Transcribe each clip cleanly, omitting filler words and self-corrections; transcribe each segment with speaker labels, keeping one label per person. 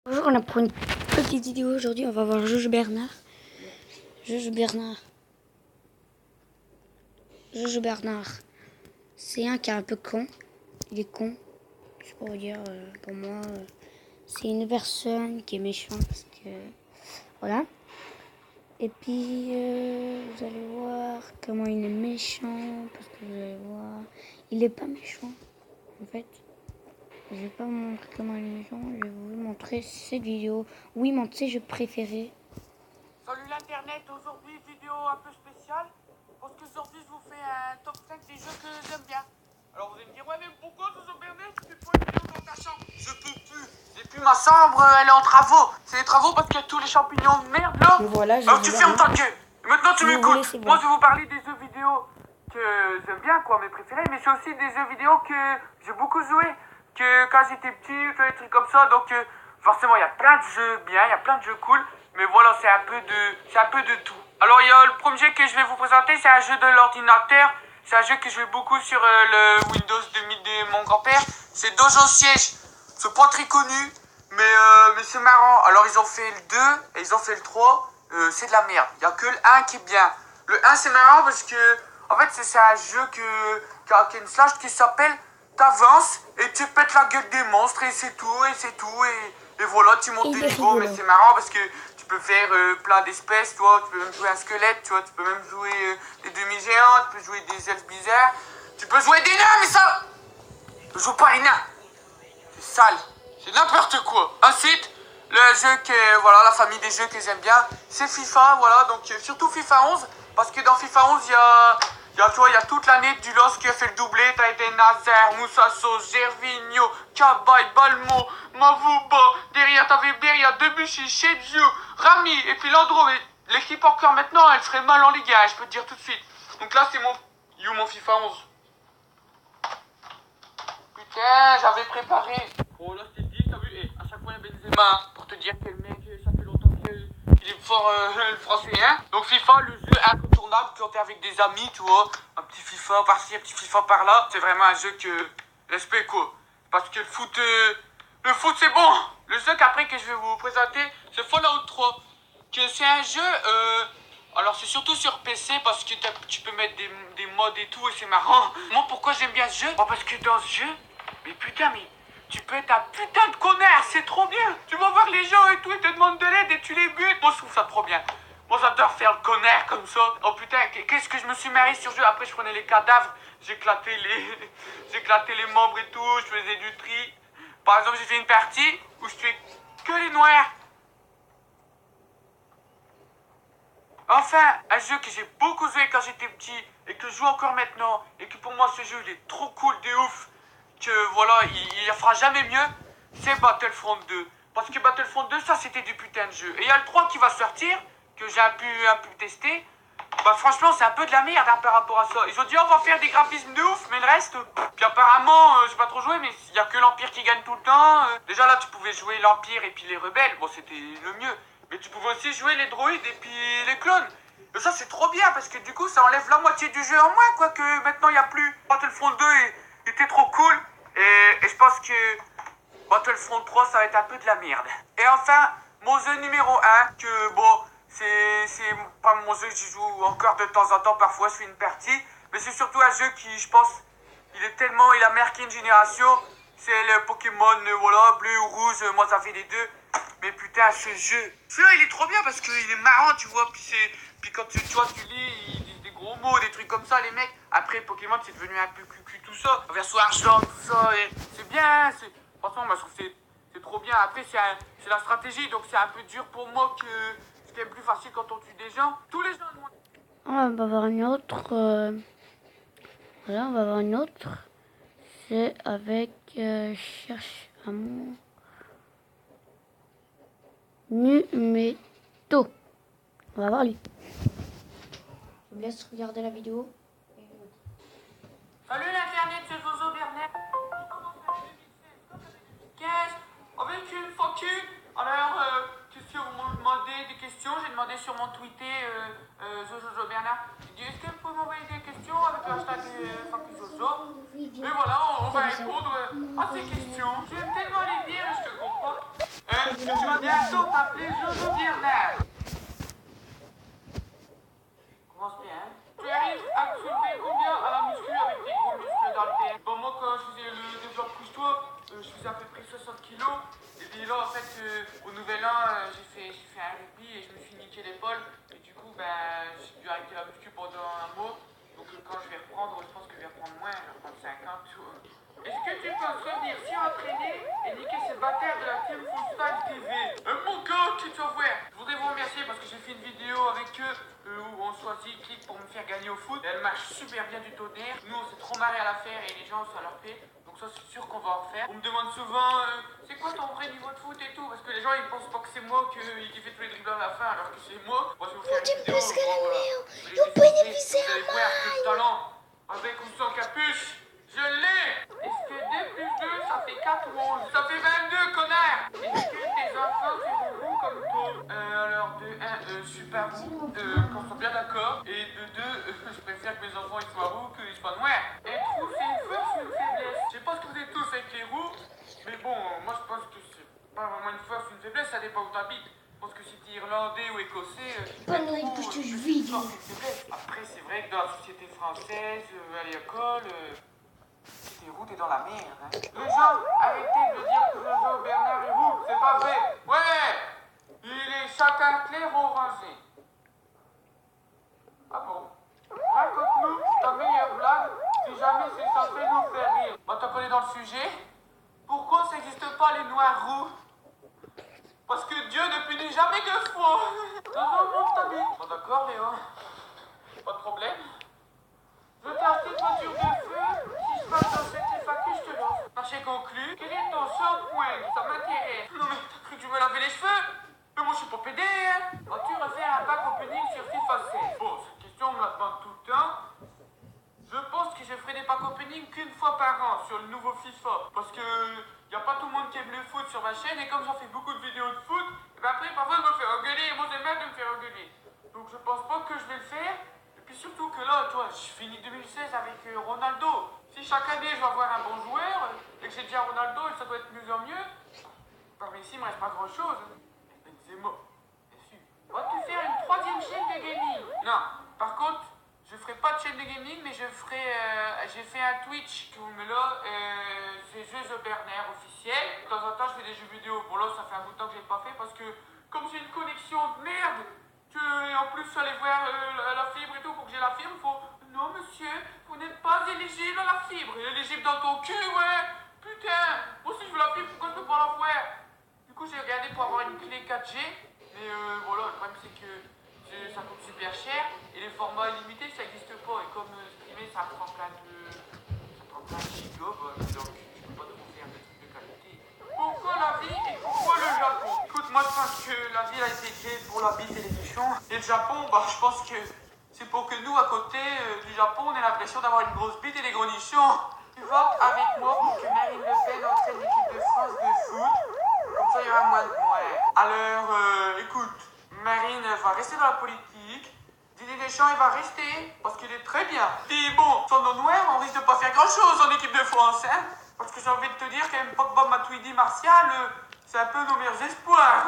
Speaker 1: Bonjour, on a pour une petite vidéo aujourd'hui, on va voir Jojo Bernard. Jojo Bernard, c'est un qui est un peu con. Il est con, je peux vous dire, pour moi, c'est une personne qui est méchante parce que, voilà. Et puis, vous allez voir comment il est méchant, parce que vous allez voir, il est pas méchant, en fait. Je vais pas vous montrer comment il est méchant, je vais vous montrer cette vidéo. Oui, mon jeu préféré.
Speaker 2: Salut l'internet, aujourd'hui vidéo un peu spéciale parce qu'aujourd'hui je vous fais un top 5 des jeux que j'aime bien. Alors vous allez me dire ouais mais pourquoi Jojo Bernard tu fais pas une vidéo dans ta chambre? Je peux plus. Et puis ma chambre elle est en travaux. C'est des travaux parce qu'il y a tous les champignons de merde là.
Speaker 1: Voilà,
Speaker 2: alors tu fermes ta gueule. Maintenant tu m'écoutes.
Speaker 1: Bon.
Speaker 2: Moi je vais vous parler des jeux vidéo que j'aime bien quoi, mes préférés, mais c'est aussi des jeux vidéo que j'ai beaucoup joué. Que quand j'étais petit, des trucs comme ça, donc forcément il y a plein de jeux bien, il y a plein de jeux cool. Mais voilà, c'est un peu de tout. Alors, il y a le premier jeu que je vais vous présenter, c'est un jeu de l'ordinateur. C'est un jeu que je joue beaucoup sur le Windows 2000 de mon grand-père. C'est Dojo Siege. C'est pas très connu, mais c'est marrant. Alors, ils ont fait le 2 et ils ont fait le 3. C'est de la merde. Il y a que le 1 qui est bien. Le 1, c'est marrant parce que, en fait, c'est un jeu qui a une slash qui s'appelle t'avances et tu pètes la gueule des monstres et c'est tout. Et voilà, tu montes des niveaux, mais c'est marrant parce que tu peux faire plein d'espèces, toi, tu peux même jouer un squelette, tu vois, tu peux même jouer des demi-géants, tu peux jouer des elfes bizarres, tu peux jouer des nains, mais ça, je joue pas les nains, c'est sale, c'est n'importe quoi. Ensuite, le jeu que, voilà, la famille des jeux que j'aime bien, c'est FIFA, voilà, donc surtout FIFA 11, parce que dans FIFA 11, il y a toute l'année du LOSC qui a fait le doublé. T'as été Nazaire, Moussasso, Gervinho, Cabaye, Balmo, Mavuba. Derrière, t'avais Beria, Debuchy, Shedju, Rami. Et puis Landro. Mais l'équipe encore maintenant, elle ferait mal en Ligue 1, je peux te dire tout de suite. Donc là, c'est mon FIFA 11. Putain, j'avais préparé. Oh là, c'était dit, t'as vu? Et à chaque fois, il y a Benzema. Pour te dire que le mec, ça fait longtemps qu'il est fort, le français, hein. Donc FIFA, le jeu incontournable quand t'es avec des amis, tu vois. Un petit FIFA par-ci, un petit FIFA par-là. C'est vraiment un jeu que respect, quoi. Parce que le foot c'est bon. Le jeu qu'après que je vais vous présenter, c'est Fallout 3. Que c'est un jeu, alors c'est surtout sur PC parce que tu peux mettre des mods et tout et c'est marrant. Moi pourquoi j'aime bien ce jeu? Parce que dans ce jeu, mais putain mais tu peux être un putain de connard, c'est trop bien. Tu vas voir les gens et tout, ils te demandent de l'aide et tu les butes. Moi je trouve ça trop bien. Moi j'adore faire le connard comme ça. Oh putain, qu'est-ce que je me suis marié sur ce jeu. Après je prenais les cadavres, j'éclatais les membres et tout, je faisais du tri. Par exemple j'ai fait une partie où je tuais que les noirs. Enfin, un jeu que j'ai beaucoup joué quand j'étais petit et que je joue encore maintenant et que pour moi ce jeu il est trop cool de ouf que voilà, il fera jamais mieux, c'est Battlefront 2. Parce que Battlefront 2, ça c'était du putain de jeu. Et il y a le 3 qui va sortir, que j'ai un peu testé. Bah franchement c'est un peu de la merde hein, par rapport à ça. Ils ont dit on va faire des graphismes de ouf, mais le reste... Puis apparemment, j'ai pas trop joué, mais il y a que l'Empire qui gagne tout le temps. Déjà là tu pouvais jouer l'Empire et puis les rebelles, bon c'était le mieux. Mais tu pouvais aussi jouer les droïdes et puis les clones. Et ça c'est trop bien parce que du coup ça enlève la moitié du jeu en moins, quoi que maintenant il n'y a plus. Battlefront 2 était trop cool et je pense que Battlefront 3 ça va être un peu de la merde. Et enfin, mon jeu numéro 1, que bon, c'est pas mon jeu que j'y joue encore de temps en temps, parfois je fais une partie, mais c'est surtout un jeu qui je pense, il a marqué une génération, c'est le Pokémon, voilà, bleu ou rouge, moi ça fait les deux. Mais putain, ce jeu, celui-là il est trop bien parce qu'il est marrant, tu vois, puis quand tu vois, tu lis, ils disent des gros mots, des trucs comme ça, les mecs. Après, Pokémon, c'est devenu un peu cucu, tout ça. Verso argent, tout ça, et c'est bien, franchement, moi je trouve que c'est trop bien. Après, c'est la stratégie, donc c'est un peu dur pour moi que c'est quand même plus facile quand on tue des gens. Tous les gens, moi.
Speaker 1: On va voir une autre. Voilà, on va voir une autre. C'est avec Cherche Amour. Numéto. On va voir lui. Je vous laisse regarder la vidéo.
Speaker 2: Salut l'internet, c'est Jojo Bernard. J'ai commencé en 2016, avec une fucking. Alors, question, vous m'ont demandé des questions, j'ai demandé sur mon Twitter Jojo Bernard. J'ai dit est-ce que vous pouvez m'envoyer des questions avec le hashtag fucking Jojo. Et voilà, on va répondre à ces questions. J'aime tellement les dire, je te comprends. Tu vas bientôt t'appeler Jojo Bernard. Commence bien, hein. Tu arrives à te soulever combien à la muscu avec tes gros muscles d'haltère? Bon, moi, quand je faisais le développé couche-toi, je faisais à peu près 60 kilos. Et puis là, en fait, au nouvel an, j'ai fait un rugby et je me suis niqué l'épaule. Et du coup, ben, j'ai dû arrêter la muscu pendant un mois. Donc, quand je vais reprendre, je pense que je vais reprendre moins. Je vais reprendre 50. Est-ce que tu penses revenir s'y entraîner et niquer ces bâtards de la Team Fullstyle TV? Mon gars, tu dois voir. Je voudrais vous remercier parce que j'ai fait une vidéo avec eux où on choisit clic pour me faire gagner au foot. Elle marche super bien du tonnerre. Nous, on s'est trop marré à la faire et les gens, ça leur plaît. Donc ça, c'est sûr qu'on va en refaire. On me demande souvent, c'est quoi ton vrai niveau de foot et tout? Parce que les gens, ils pensent pas que c'est moi qui fait tous les dribbles à la fin, alors que c'est moi. Moi, je vais vous faire une vidéo.
Speaker 1: Eu beneficiar
Speaker 2: Vous allez voir que le talent, avec ou sans capuche, je l'ai. Est-ce que 2 plus 2, ça fait 4 ou 11? Ça fait 22, connard. Est-ce que tes enfants seront roux comme toi? Alors, de 1, super roux, qu'on soit bien d'accord. Et de 2, je préfère que mes enfants ils soient roux qu'ils soient noirs. Être roux, c'est une force ou une faiblesse? Je sais pas ce que vous êtes tous avec les roux, mais bon, moi je pense que c'est pas vraiment une force ou une faiblesse, ça dépend où t'habites. Je pense que si t'es irlandais ou écossais, être roux, c'est une force ou une faiblesse. Après, c'est vrai que dans la société française, à l'école, si t'es roux, t'es dans la merde. Hein. Les gens, arrêtez de dire que Jojo Bernard est roux, c'est pas vrai. Ouais, il est chacun clair ou orangé. Ah bon? Raconte-nous ta meilleure blague, si jamais c'est censé nous faire rire. Bah, t'as collé dans le sujet. Pourquoi ça n'existe pas les noirs roux? Parce que Dieu ne punit jamais deux fois. Dans un monde t'habites. Bon, d'accord, Léo. Pas de problème. Je t'ai acheté une voiture de feu. Si je passe dans cette FAQ, je te l'offre. Marché conclu. Quel est ton shampoing? Ça m'intéresse. Non mais t'as cru que je me laver les cheveux? Mais moi je suis pas pédé, hein. Vas-tu refaire un pack opening sur FIFA 16? Bon, cette question on me la demande tout le temps. Je pense que je ferai des packs opening qu'une fois par an sur le nouveau FIFA. Parce que y a pas tout le monde qui aime le foot sur ma chaîne et comme j'en fais beaucoup de vidéos de foot, et ben après parfois je me fais engueuler et moi j'aime bien de me faire engueuler. Donc je pense pas que je vais le faire. Et puis surtout que là, toi, je finis 2016 avec Ronaldo. Si chaque année je vais avoir un bon joueur et que j'ai déjà Ronaldo et ça doit être mieux en mieux, par ici il me reste pas grand chose. Benzema, bien sûr. Vas-tu faire une 3e chaîne de gaming? Non, par contre, je ferai pas de chaîne de gaming, mais je ferai. J'ai fait un Twitch, mais là, c'est Jojo Bernard officiel. De temps en temps, je fais des jeux vidéo. Bon, là, ça fait un bout de temps que je l'ai pas fait parce que, comme j'ai une connexion de merde, et en plus, aller voir la fibre et tout, pour que j'ai la fibre, il faut. Non, monsieur, vous n'êtes pas éligible à la fibre. Éligible dans ton cul, ouais. Putain, moi aussi je veux la fibre, pourquoi je peux pas la voir? Du coup, j'ai regardé pour avoir une clé 4G, mais voilà, le problème c'est que ça coûte super cher et les formats illimités ça n'existe pas. Et comme streamer ça prend plein de gigas, bah, donc je peux pas trop faire des trucs de qualité. Pourquoi la vie et pourquoi le Japon? Écoute, moi je pense que la vie a été créée pour la bite et les nichons. Et le Japon, bah je pense que c'est pour que nous à côté du Japon on ait l'impression d'avoir une grosse bite et des gros nichons. Tu votes avec moi pour que Marine Le Pen entraîne l'équipe de France de foot. Comme ça, il y aura moins de ouais. Alors, écoute, Marine va rester dans la politique. Didier Deschamps, il va rester parce qu'il est très bien. Et bon, sans nos noirs, on risque de pas faire grand-chose en équipe de France, hein. Parce que j'ai envie de te dire, quand même, Pogba, Matuidi, Martial, c'est un peu nos meilleurs espoirs.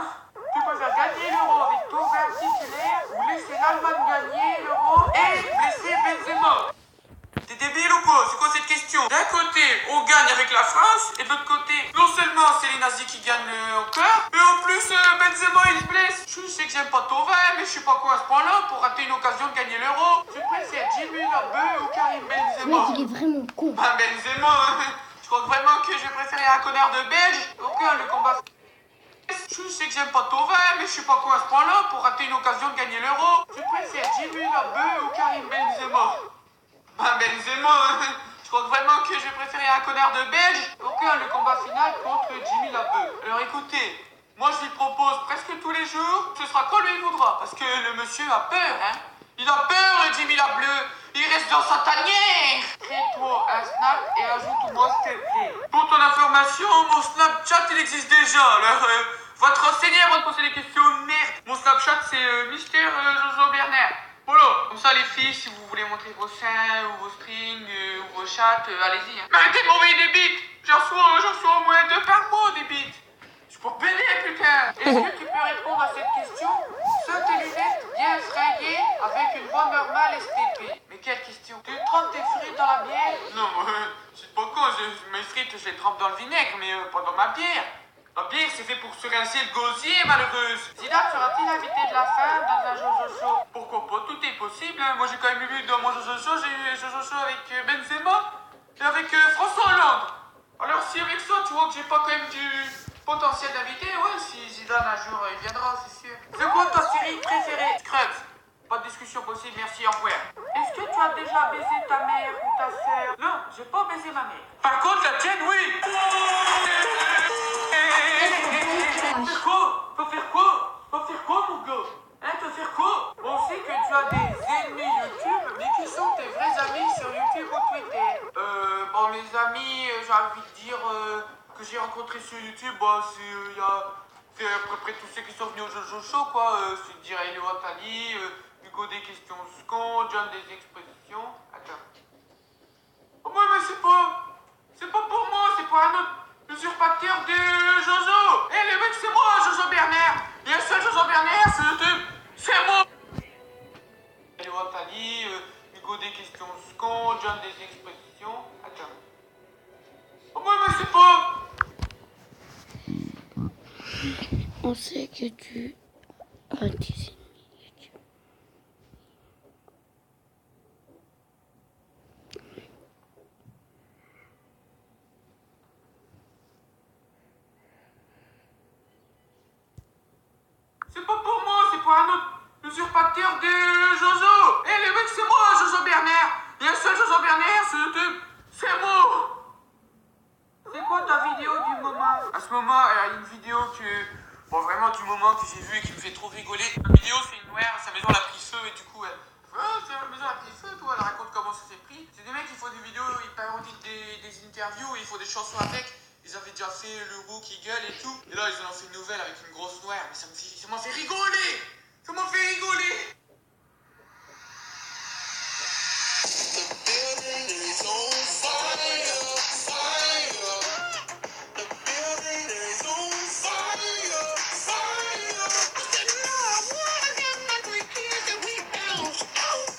Speaker 2: Tu peux faire gagner l'Euro avec Thauvin titulaire ou laisser l'Allemagne gagner l'Euro et blesser Benzema. T'es débile ou quoi? C'est quoi cette question? D'un côté, on gagne avec la France, et de l'autre côté, non seulement c'est les nazis qui gagnent encore, mais en plus, Benzema il se blesse. Je sais que j'aime pas Thauvin, mais je suis pas quoi à ce point-là pour rater une occasion de gagner l'Euro. Je préfère Jimmy Labeu ou Karim Benzema.
Speaker 1: Ce mec, il est vraiment con.
Speaker 2: Bah, Benzema, je crois vraiment que je vais préférer un connard de Belge. Ok, le combat. Je sais que j'aime pas Thauvin, mais je suis pas quoi à ce point-là pour rater une occasion de gagner l'Euro. Je préfère Jimmy Labeu ou Karim Benzema. Ah, Benzema, je crois vraiment que je vais préférer un connard de Belge aucun le combat final contre Jimmy Labeu. Alors écoutez, moi je lui propose presque tous les jours, ce sera quand lui voudra, parce que le monsieur a peur, hein. Il a peur, le Jimmy Labeu, il reste dans sa tanière. Crée-toi un Snap et ajoute-moi s'il te plaît. Pour ton information, mon Snapchat il existe déjà, alors va te renseigner avant de poser des questions de merde. Mon Snapchat c'est Mister Jojo Bernard. Voilà, comme ça les filles, si vous voulez montrer vos seins ou vos strings ou vos chattes, allez-y. Hein. Mais arrêtez de m'envoyer des bites. J'en reçois au moins 2 par mois des bites. Je suis pour péter, putain. Est-ce que tu peux répondre à cette question sans tes lunettes bien frayées avec une voix normale STP? Mais quelle question? Tu trempes tes frites dans la bière? Non, c'est pas con, mes frites je les trempe dans le vinaigre, mais pas dans ma bière. La bière c'est fait pour se rincer le gosier, malheureuse. Zidane sera-t-il invité de la femme dans un Jojo Show? Pourquoi pas, tout est possible. Hein. Moi j'ai quand même vu dans mon Jojo Show, j'ai eu un Jojo Show avec Benzema et avec François Hollande. Alors si avec ça tu vois que j'ai pas quand même du potentiel d'invité, ouais, si Zidane un jour il viendra, c'est sûr. C'est quoi ta série préférée? Scrubs. Pas de discussion possible, merci, au revoir. Est-ce que tu as déjà baisé ta mère ou ta sœur? Non, j'ai pas baisé ma mère. Par contre, la tienne, oui. Faire quoi? Faut faire quoi? Faut faire quoi, mon gars? Hein, te faire quoi? On sait que tu as des ennemis YouTube, mais qui sont tes vrais amis sur YouTube ou Twitter? Bon, mes amis, j'ai envie de dire que j'ai rencontrés sur YouTube, bah, c'est à peu près tous ceux qui sont venus au Jojo Show, quoi. C'est dire Hello Atali, Hugo des questions con, John des expositions. Attends. Oh, mais c'est pas pour moi, c'est pour un autre usurpateur de Jojo. Eh, les mecs, c'est moi, Jojo Bernard. Il y a un seul Jojo Bernard sur YouTube, c'est moi. Hello Atali, Hugo des questions con, John des expositions. Attends. Oh, mais c'est pas...
Speaker 1: On sait que tu as des ennemis YouTube.
Speaker 2: C'est pas pour moi, c'est pour un autre usurpateur de Jojo. Eh, les mecs, c'est moi, Jojo Bernard. Il y a un seul Jojo Bernard sur YouTube, c'est moi. C'est quoi ta vidéo du moment? À ce moment, il y a une vidéo que... Bon, vraiment du moment que j'ai vu et qui me fait trop rigoler. La vidéo, c'est une mère, sa maison elle a pris feu et du coup, elle... c'est la maison elle a pris feu, toi, elle raconte comment ça s'est pris. C'est des mecs qui font des vidéos, ils parodient des interviews et ils font des chansons avec. Ils avaient déjà fait le roux qui gueule et tout. Et là, ils en ont fait une nouvelle avec une grosse noire. Mais ça m'a fait rigoler. Ça m'a fait rigoler.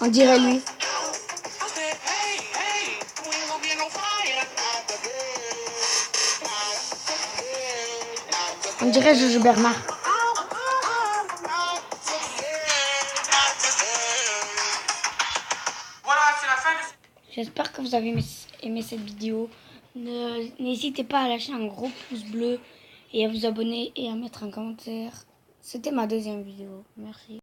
Speaker 1: On dirait lui. On dirait Jojo Bernard.
Speaker 2: Voilà, c'est la fin de...
Speaker 1: J'espère que vous avez aimé cette vidéo. N'hésitez pas à lâcher un gros pouce bleu et à vous abonner et à mettre un commentaire. C'était ma deuxième vidéo. Merci.